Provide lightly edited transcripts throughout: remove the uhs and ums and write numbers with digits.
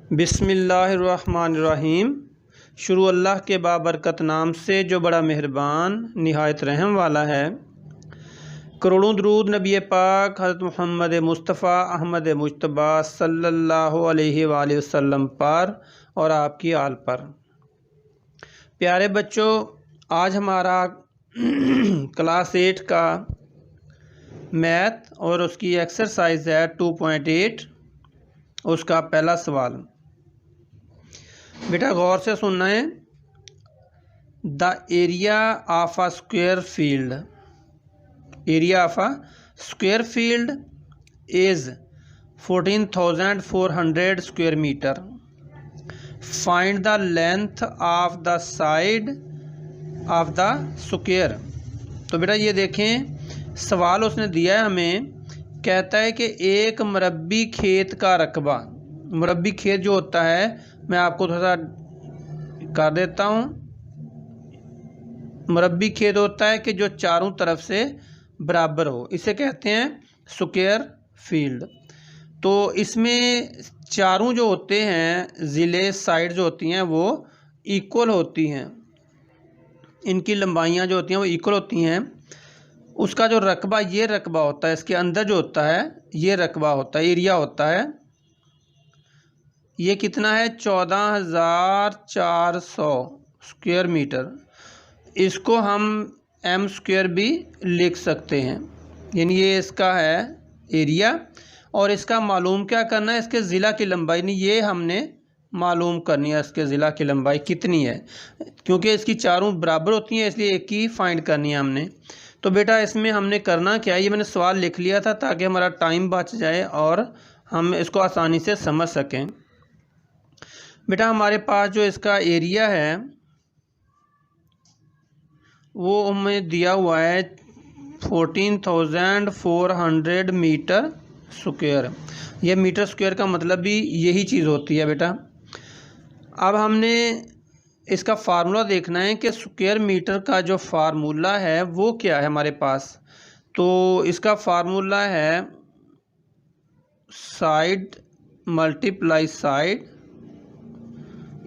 बिस्मिल्लाहिर्रहमानिर्रहीम। शुरू अल्लाह के बाबरकत नाम से जो बड़ा मेहरबान निहायत रहम वाला है। करोड़ों दरूद नबी पाक हज़रत मोहम्मद मुस्तफ़ा अहमद मुज्तबा सल्लल्लाहु अलैहि वसल्लम पर और आपकी आल पर। प्यारे बच्चों, आज हमारा क्लास 8 का मैथ और उसकी एक्सरसाइज है 2.8। उसका पहला सवाल बेटा गौर से सुनना है। The area of a square field, area of a square field is 14,400 square metre. Find the length of the side of the square. तो बेटा ये देखें, सवाल उसने दिया है हमें, कहता है कि एक मुरब्बी खेत का रकबा, मुरब्बी खेत जो होता है, मैं आपको थोड़ा सा कर देता हूँ। मुरब्बी खेत होता है कि जो चारों तरफ से बराबर हो, इसे कहते हैं स्क्वायर फील्ड। तो इसमें चारों जो होते हैं ज़िले, साइड जो होती हैं वो इक्वल होती हैं, इनकी लंबाइयाँ जो होती हैं वो इक्वल होती हैं। उसका जो रकबा, ये रकबा होता है, इसके अंदर जो होता है ये रकबा होता है, एरिया होता है। ये कितना है? 14,400 स्क्वायर मीटर। इसको हम m स्क्वायर भी लिख सकते हैं, यानी ये इसका है एरिया। और इसका मालूम क्या करना है? इसके ज़िला की लंबाई, नहीं ये हमने मालूम करनी है, इसके ज़िला की लंबाई कितनी है, क्योंकि इसकी चारों बराबर होती हैं, इसलिए एक ही फाइंड करनी है हमने। तो बेटा इसमें हमने करना क्या है, ये मैंने सवाल लिख लिया था ताकि हमारा टाइम बच जाए और हम इसको आसानी से समझ सकें। बेटा हमारे पास जो इसका एरिया है वो हमें दिया हुआ है 14,400 मीटर स्क्वायर। ये मीटर स्क्वायर का मतलब भी यही चीज़ होती है बेटा। अब हमने इसका फार्मूला देखना है कि स्क्वायर मीटर का जो फार्मूला है वो क्या है हमारे पास। तो इसका फार्मूला है साइड मल्टीप्लाई साइड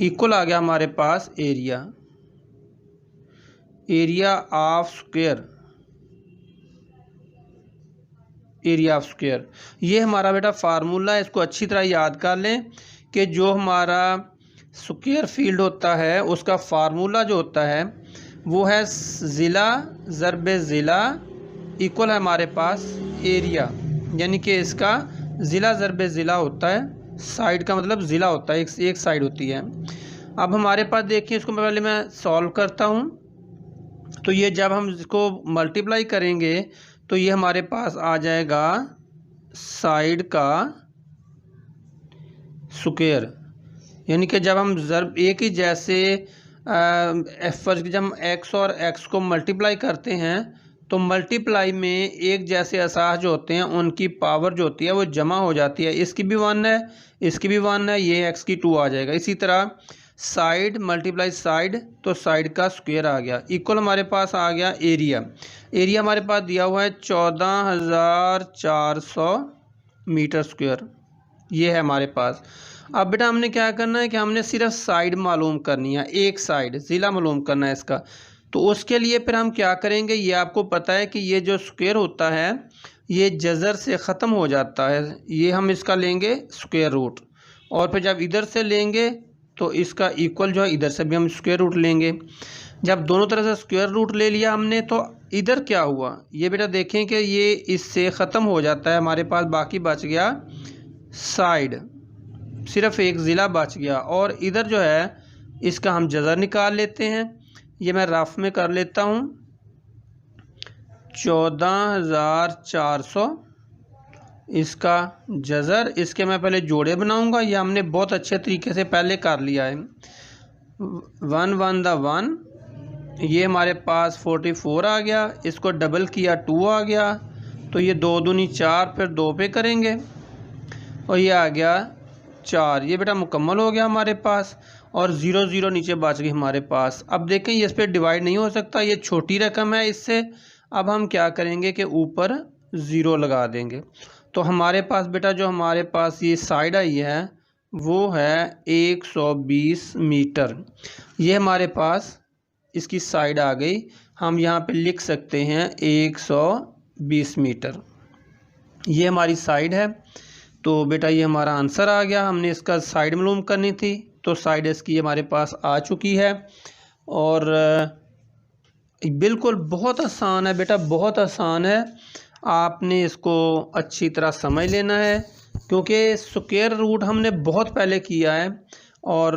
इक्वल आ गया हमारे पास area, area of square, area of square. ये हमारा बेटा फार्मूला है, इसको अच्छी तरह याद कर लें कि जो हमारा स्क्वायर फील्ड होता है उसका फार्मूला जो होता है वो है ज़िला ज़रब ज़िला इक्वल है हमारे पास एरिया, यानी कि इसका ज़िला ज़रब ज़िला होता है। साइड का मतलब ज़िला होता है, एक साइड होती है। अब हमारे पास देखिए, इसको पहले मैं सॉल्व करता हूँ। तो ये जब हम इसको मल्टीप्लाई करेंगे तो ये हमारे पास आ जाएगा साइड का स्क्वायर, यानी कि जब हम ज़रब एक ही जैसे फर्ज जब हम x और x को मल्टीप्लाई करते हैं तो मल्टीप्लाई में एक जैसे असाज जो होते हैं उनकी पावर जो होती है वो जमा हो जाती है। इसकी भी 1 है, इसकी भी 1 है, ये x की 2 आ जाएगा। इसी तरह साइड मल्टीप्लाई साइड, तो साइड का स्क्वायर आ गया इक्वल हमारे पास आ गया एरिया। एरिया हमारे पास दिया हुआ है 14,400 मीटर स्क्वायर, ये है हमारे पास। अब बेटा हमने क्या करना है कि हमने सिर्फ साइड मालूम करनी है, एक साइड ज़िला मालूम करना है इसका। तो उसके लिए फिर हम क्या करेंगे, ये आपको पता है कि ये जो स्क्वायर होता है ये जज़र से ख़त्म हो जाता है, ये हम इसका लेंगे स्क्वायर रूट, और फिर जब इधर से लेंगे तो इसका इक्वल जो है इधर से भी हम स्क्वायर रूट लेंगे। जब दोनों तरह से स्क्वायर रूट ले लिया हमने तो इधर क्या हुआ, ये बेटा देखें कि ये इससे ख़त्म हो जाता है, हमारे पास बाकी बच गया साइड, सिर्फ एक ज़िला बच गया। और इधर जो है इसका हम जज़र निकाल लेते हैं, ये मैं रफ में कर लेता हूँ। 14,400 इसका जज़र, इसके मैं पहले जोड़े बनाऊंगा, ये हमने बहुत अच्छे तरीके से पहले कर लिया है। 1 1 द 1, ये हमारे पास 44 आ गया, इसको डबल किया 2 आ गया, तो ये 2 दूनी 4, फिर 2 पे करेंगे और ये आ गया 4। ये बेटा मुकम्मल हो गया हमारे पास, और 0 0 नीचे बच गई हमारे पास। अब देखें ये इस पर डिवाइड नहीं हो सकता, ये छोटी रकम है इससे। अब हम क्या करेंगे कि ऊपर 0 लगा देंगे। तो हमारे पास बेटा जो हमारे पास ये साइड आई है वो है 120 मीटर। ये हमारे पास इसकी साइड आ गई। हम यहाँ पे लिख सकते हैं 120 मीटर, ये हमारी साइड है। तो बेटा ये हमारा आंसर आ गया। हमने इसका साइड मालूम करनी थी, तो साइड इसकी हमारे पास आ चुकी है। और बिल्कुल बहुत आसान है बेटा, बहुत आसान है। आपने इसको अच्छी तरह समझ लेना है, क्योंकि स्क्वायर रूट हमने बहुत पहले किया है और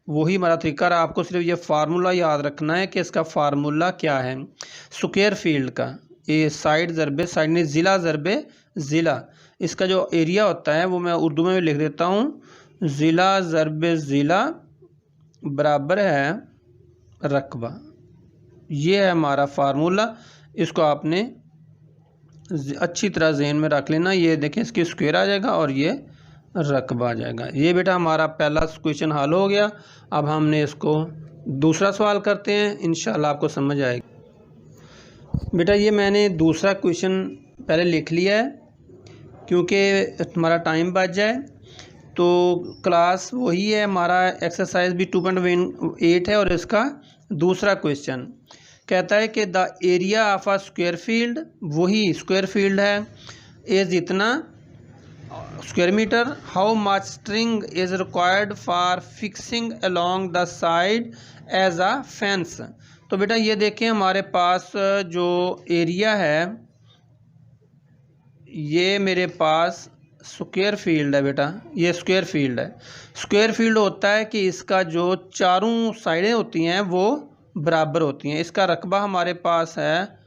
वही हमारा तरीका रहा। आपको सिर्फ ये फार्मूला याद रखना है कि इसका फार्मूला क्या है स्क्वायर फील्ड का। ये साइड ज़रबे साइड नहीं, ज़िला ज़रबे ज़िला, इसका जो एरिया होता है वो मैं उर्दू में लिख देता हूँ। ज़िला ज़रबे ज़िला बराबर है रकबा। ये है हमारा फार्मूला, इसको आपने अच्छी तरह ज़हन में रख लेना। ये देखें, इसकी स्क्वायर आ जाएगा और ये रकबा आ जाएगा। ये बेटा हमारा पहला क्वेश्चन हल हो गया। अब हमने इसको दूसरा सवाल करते हैं, इंशाल्लाह आपको समझ आएगा। बेटा ये मैंने दूसरा क्वेश्चन पहले लिख लिया है, क्योंकि हमारा टाइम बच जाए। तो क्लास वही है, हमारा एक्सरसाइज भी 2.8 है और इसका दूसरा क्वेश्चन कहता है कि the area of a square field, वही स्क्वायर फील्ड है, इज इतना square metre. How much string is required for fixing along the side as a fence. तो बेटा ये देखें, हमारे पास जो एरिया है ये मेरे पास स्क्वायर फील्ड है बेटा, ये स्क्वायर फील्ड है। स्क्वायर फील्ड होता है कि इसका जो चारों साइडें होती हैं वो बराबर होती हैं। इसका रकबा हमारे पास है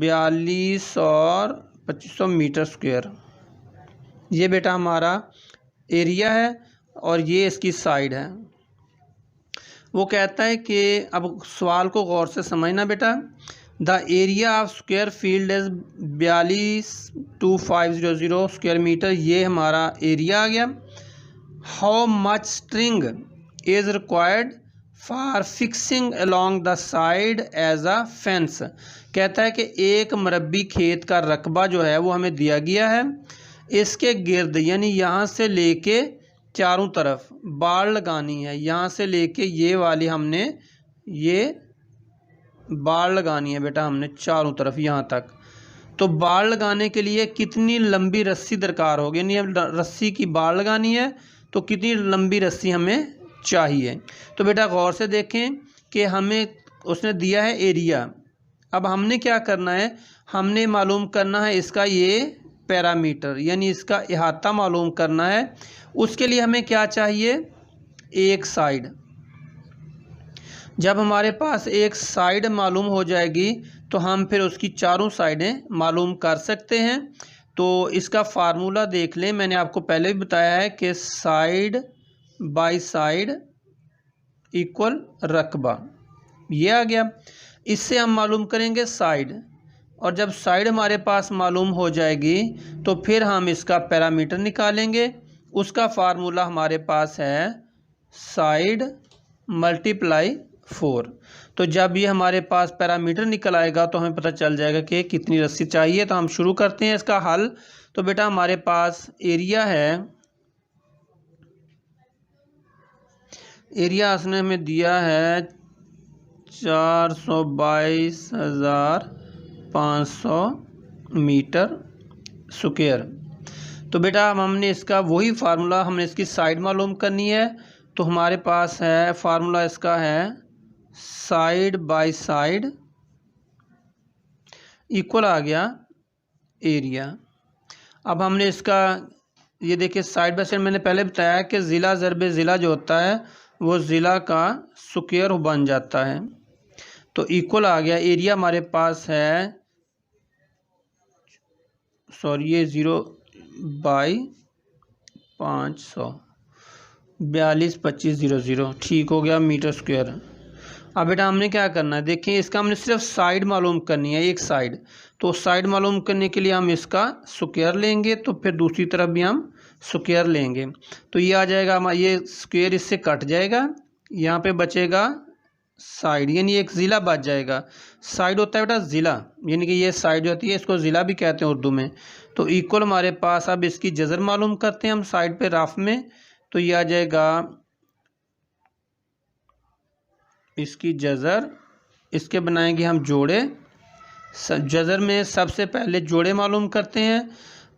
42 और 2500 मीटर स्क्वायर। ये बेटा हमारा एरिया है और ये इसकी साइड है। वो कहता है कि, अब सवाल को गौर से समझना बेटा, the area of square field is 422500 square metre, ये हमारा एरिया आ गया। How much string is required for fixing along the side as a fence. कहता है कि एक मरबी खेत का रकबा जो है वो हमें दिया गया है, इसके गिर्द यानी यहाँ से लेके चारों तरफ बाड़ लगानी है। यहाँ से लेके ये वाली हमने ये बाड़ लगानी है बेटा, हमने चारों तरफ यहाँ तक। तो बाड़ लगाने के लिए कितनी लंबी रस्सी दरकार होगी, यानी अब रस्सी की बाड़ लगानी है तो कितनी लंबी रस्सी हमें चाहिए। तो बेटा गौर से देखें कि हमें उसने दिया है एरिया। अब हमने क्या करना है, हमने मालूम करना है इसका ये पैरामीटर, यानी इसका इहाता मालूम करना है। उसके लिए हमें क्या चाहिए, एक साइड। जब हमारे पास एक साइड मालूम हो जाएगी तो हम फिर उसकी चारों साइडें मालूम कर सकते हैं। तो इसका फार्मूला देख लें, मैंने आपको पहले भी बताया है कि साइड बाय साइड इक्वल रकबा, ये आ गया। इससे हम मालूम करेंगे साइड, और जब साइड हमारे पास मालूम हो जाएगी तो फिर हम इसका पैरामीटर निकालेंगे। उसका फार्मूला हमारे पास है साइड मल्टीप्लाई 4। तो जब ये हमारे पास पैरामीटर निकल आएगा तो हमें पता चल जाएगा कि कितनी रस्सी चाहिए। तो हम शुरू करते हैं इसका हल। तो बेटा हमारे पास एरिया है, एरिया उसने हमें दिया है 422,500 मीटर स्क्वायर। तो बेटा हमने इसका वही फार्मूला, हमने इसकी साइड मालूम करनी है। तो हमारे पास है फार्मूला, इसका है साइड बाय साइड इक्वल आ गया एरिया। अब हमने इसका ये देखिए साइड बाय साइड, मैंने पहले बताया कि ज़िला ज़रबे ज़िला जो होता है वो ज़िला का स्क्वायर बन जाता है। तो इक्वल आ गया, एरिया हमारे पास है, सॉरी ये 0/500 422500 ठीक हो गया मीटर स्क्वायर। अब बेटा हमने क्या करना है, देखिए इसका हमने सिर्फ साइड मालूम करनी है, एक साइड। तो साइड मालूम करने के लिए हम इसका स्क्वायर लेंगे, तो फिर दूसरी तरफ भी हम स्क्वायर लेंगे। तो ये आ जाएगा, ये स्क्वायर इससे कट जाएगा, यहाँ पे बचेगा साइड, यानी एक ज़िला बच जाएगा। साइड होता है बेटा ज़िला, यानी कि ये साइड जो होती है इसको ज़िला भी कहते हैं उर्दू में। तो इक्वल हमारे पास, अब इसकी जज़र मालूम करते हैं हम साइड पे रफ में। तो ये आ जाएगा इसकी जज़र, इसके बनाएंगे हम जोड़े। जज़र में सबसे पहले जोड़े मालूम करते हैं।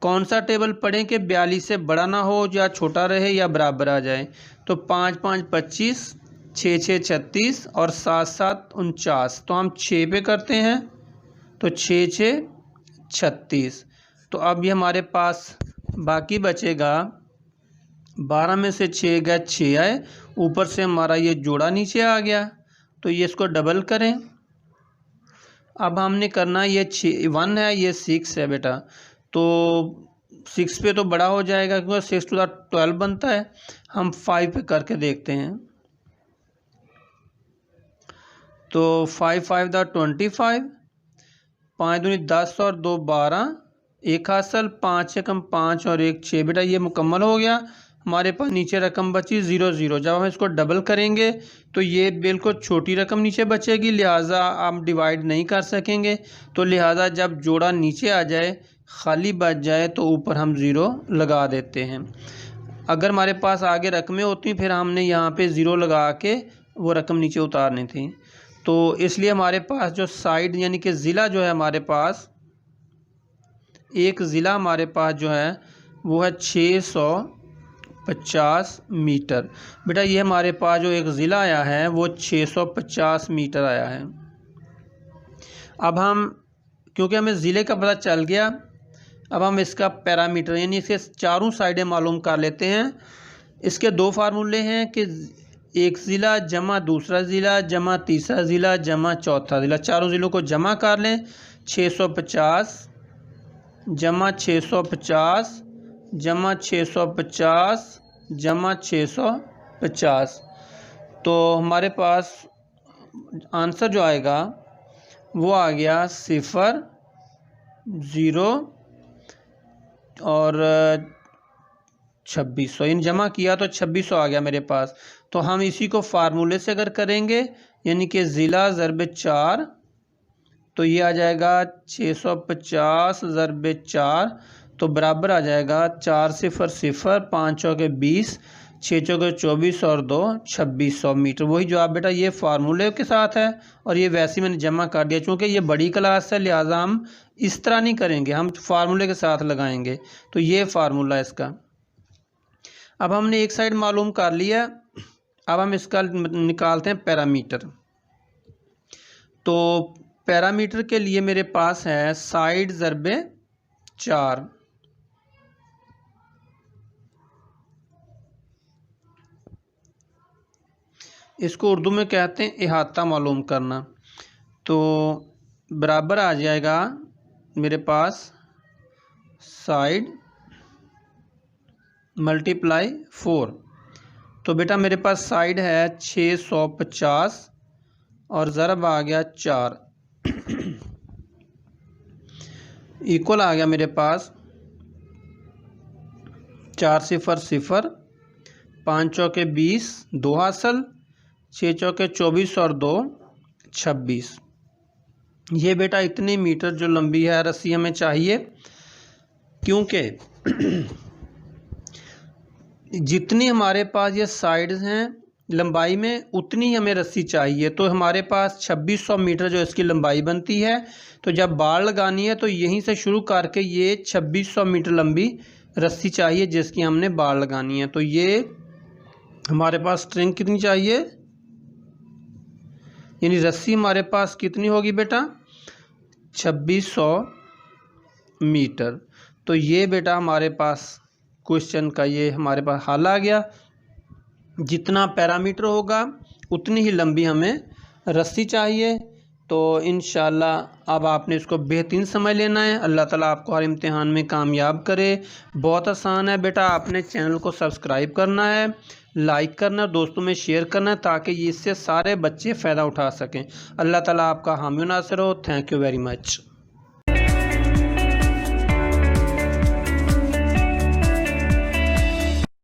कौन सा टेबल पढ़ें कि 42 से बड़ा ना हो या छोटा रहे या बराबर आ जाए। तो 5 5 25, 6 6 36 और 7 7 49। तो हम 6 पे करते हैं, तो 6 6 36। तो अब ये हमारे पास बाकी बचेगा 12 में से 6 गए 6 आए, ऊपर से हमारा ये जोड़ा नीचे आ गया। तो ये इसको डबल करें। अब हमने करना, ये 1 है, ये 6 है बेटा। तो 6 पे तो बड़ा हो जाएगा क्योंकि 6 टू द 12 बनता है। हम 5 पे करके देखते हैं। तो 5 5 द 25, 5 दूनी 10 और 2 12, 1 हासिल, 5 एकम 5 और 1 6। बेटा ये मुकम्मल हो गया। हमारे पास नीचे रकम बची 0 0। जब हम इसको डबल करेंगे तो ये बिल्कुल छोटी रकम नीचे बचेगी, लिहाजा आप डिवाइड नहीं कर सकेंगे। तो लिहाजा जब जोड़ा नीचे आ जाए, खाली बच जाए, तो ऊपर हम 0 लगा देते हैं। अगर हमारे पास आगे रकमें होती फिर हमने यहाँ पे 0 लगा के वो रकम नीचे उतारनी थी। तो इसलिए हमारे पास जो साइड यानी कि ज़िला जो है हमारे पास, एक ज़िला हमारे पास जो है वो है 650 मीटर। बेटा ये हमारे पास जो एक ज़िला आया है वो 650 मीटर आया है। अब हम, क्योंकि हमें ज़िले का पता चल गया, अब हम इसका पैरामीटर यानी इसके चारों साइडें मालूम कर लेते हैं। इसके 2 फार्मूले हैं कि एक ज़िला जमा दूसरा ज़िला जमा तीसरा ज़िला जमा चौथा ज़िला। चारों ज़िलों को जमा कर लें। 650 जमा 650 जमा 650 जमा 650। तो हमारे पास आंसर जो आएगा वो आ गया 0 0 और 2600। इन जमा किया तो 2600 आ गया मेरे पास। तो हम इसी को फार्मूले से अगर करेंगे, यानी कि ज़िला ज़रबे 4, तो ये आ जाएगा 650 ज़रबे 4, तो बराबर आ जाएगा 4 0 0, 5 चौके 20, 6 चौके 24 और 2 2600 मीटर। वही जवाब बेटा ये फार्मूले के साथ है, और ये वैसे मैंने जमा कर दिया। चूँकि ये बड़ी क्लास है लिहाजा हम इस तरह नहीं करेंगे, हम फार्मूले के साथ लगाएंगे। तो ये फार्मूला इसका। अब हमने एक साइड मालूम कर लिया, अब हम इसका निकालते हैं पैरामीटर। तो पैरामीटर के लिए मेरे पास है साइड ज़रबे 4। इसको उर्दू में कहते हैं इहाता मालूम करना। तो बराबर आ जाएगा मेरे पास साइड मल्टीप्लाई 4। तो बेटा मेरे पास साइड है 650 और ज़रब आ गया 4 इक्वल आ गया मेरे पास 4 0 0, 5 चौके 20, 2 हासिल, 6 चौके 24 और 2 26। ये बेटा इतने मीटर जो लंबी है रस्सी हमें चाहिए, क्योंकि जितनी हमारे पास ये साइड्स हैं लंबाई में उतनी ही हमें रस्सी चाहिए। तो हमारे पास 2600 मीटर जो इसकी लंबाई बनती है। तो जब बाड़ लगानी है तो यहीं से शुरू करके ये 2600 मीटर लंबी रस्सी चाहिए जिसकी हमने बाड़ लगानी है। तो ये हमारे पास स्ट्रिंग कितनी चाहिए, यानी रस्सी हमारे पास कितनी होगी बेटा 2600 मीटर। तो ये बेटा हमारे पास क्वेश्चन का ये हमारे पास हल आ गया। जितना पैरामीटर होगा उतनी ही लंबी हमें रस्सी चाहिए। तो इंशाल्लाह अब आपने इसको बेहतरीन समझ लेना है। अल्लाह ताला आपको हर इम्तिहान में कामयाब करे। बहुत आसान है बेटा, आपने चैनल को सब्सक्राइब करना है, लाइक करना, दोस्तों में शेयर करना है ताकि इससे सारे बच्चे फ़ायदा उठा सकें। अल्लाह ताला आपका हामी नासिर हो। Thank you very much.